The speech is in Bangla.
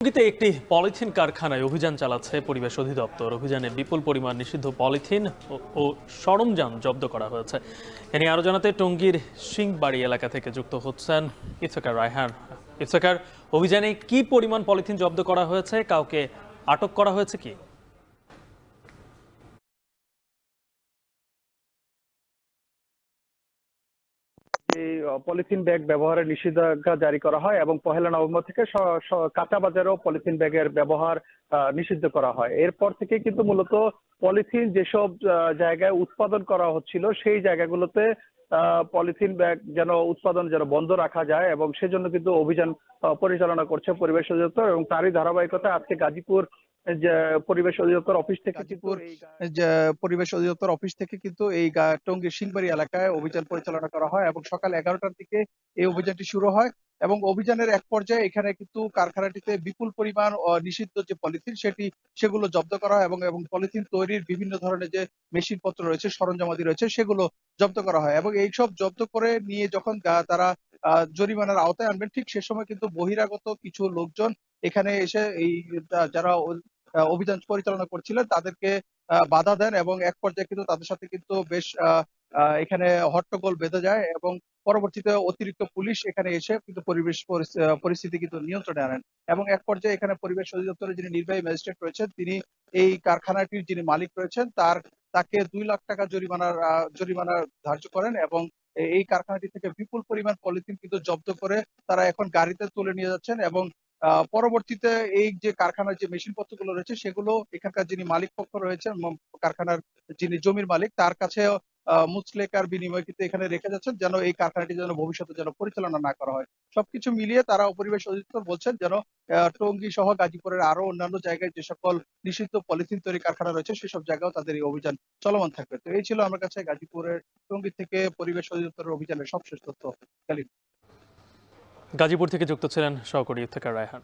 টঙ্গীতে একটি পলিথিন কারখানায় অভিযান চালাচ্ছে পরিবেশ অধিদপ্তর। অভিযানে বিপুল পরিমাণ নিষিদ্ধ পলিথিন ও সরঞ্জাম জব্দ করা হয়েছে। এ নিয়ে আরো জানাতে টঙ্গীর সিংবাড়ি এলাকা থেকে যুক্ত হচ্ছেন ইফতেখার রায়হান। ইফতেখার, অভিযানে কি পরিমাণ পলিথিন জব্দ করা হয়েছে, কাউকে আটক করা হয়েছে কি? এই পলিথিন ব্যাগ ব্যবহারের নিষেধাজ্ঞা জারি করা হয় এবং পহেলা নভেম্বর থেকে কাঁচা বাজারেও পলিথিন ব্যাগের ব্যবহার নিষিদ্ধ করা হয়। এরপর থেকে কিন্তু মূলত পলিথিন যেসব জায়গায় উৎপাদন করা হচ্ছিল সেই জায়গাগুলোতে পলিথিন ব্যাগ উৎপাদন যেন বন্ধ রাখা যায় এবং সেজন্য কিন্তু অভিযান পরিচালনা করছে পরিবেশ অধিদপ্তর। এবং তারই ধারাবাহিকতায় আজকে গাজীপুর যে পরিবেশ অধিদপ্তর অফিস থেকে কিন্তু যে পরিবেশ অধিদপ্তর অফিস থেকে কিন্তু এই টঙ্গীর সিংবাড়ি এলাকায় অভিযান পরিচালনা করা হয় এবং সকাল 11টার দিকে এই অভিযানটি শুরু হয় এবং অভিযানের এক পর্যায়ে এখানে কিন্তু কারখানাটিতে বিপুল পরিমাণ নিষিদ্ধ যে পলিথিন সেগুলো জব্দ করা হয় এবং পলিথিন তৈরির বিভিন্ন ধরনের যে মেশিনপত্র রয়েছে, সরঞ্জামাদি রয়েছে, সেগুলো জব্দ করা হয় এবং এইসব জব্দ করে নিয়ে যখন তারা জরিমানার আওতায় আনবেন, ঠিক সে সময় কিন্তু বহিরাগত কিছু লোকজন এখানে এসে এই যারা অভিযান পরিচালনা করছিলেন তাদেরকে বাধা দেন এবং এক পর্যায়ে কিন্তু তাদের সাথে কিন্তু বেশ এখানে হট্টগোল বেঁধে যায় এবং পরবর্তীতে অতিরিক্ত পুলিশ এখানে এসে কিন্তু পরিস্থিতি কিন্তু নিয়ন্ত্রণে আনেন এবং এক পর্যায়ে এখানে পরিবেশ অধিদপ্তরের যিনি নির্বাহী ম্যাজিস্ট্রেট রয়েছেন, তিনি এই কারখানাটির যিনি মালিক রয়েছেন তাকে 2 লাখ টাকা জরিমানা ধার্য করেন এবং এই কারখানাটি থেকে বিপুল পরিমাণ পলিথিন কিন্তু জব্দ করে তারা এখন গাড়িতে তুলে নিয়ে যাচ্ছেন এবং পরবর্তীতে এই যে কারখানার যে মেশিন পত্রগুলো রয়েছে সেগুলো এখানকার যিনি মালিক পক্ষ রয়েছেন, কারখানার যিনি জমির মালিক, তার কাছে মুচলেকার বিনিময়ে কিন্তু এখানে রেখে যাচ্ছেন যেন এই কারখানাটি যেন ভবিষ্যতে যেন পরিচালনা না করা হয়। সবকিছু মিলিয়ে তারা পরিবেশ অধিদপ্তর বলছেন যেন টঙ্গী সহ গাজীপুরের আরো অন্যান্য জায়গায় যে সকল নিষিদ্ধ পলিথিন তৈরি কারখানা রয়েছে সেসব জায়গাও তাদের এই অভিযান চলমান থাকবে। তো এই ছিল আমার কাছে গাজীপুরের টঙ্গী থেকে পরিবেশ অধিদপ্তরের অভিযানের সবশেষ তথ্য। গাজীপুর থেকে যুক্ত ছিলেন সহকর্মী ইফতেখার রায়হান।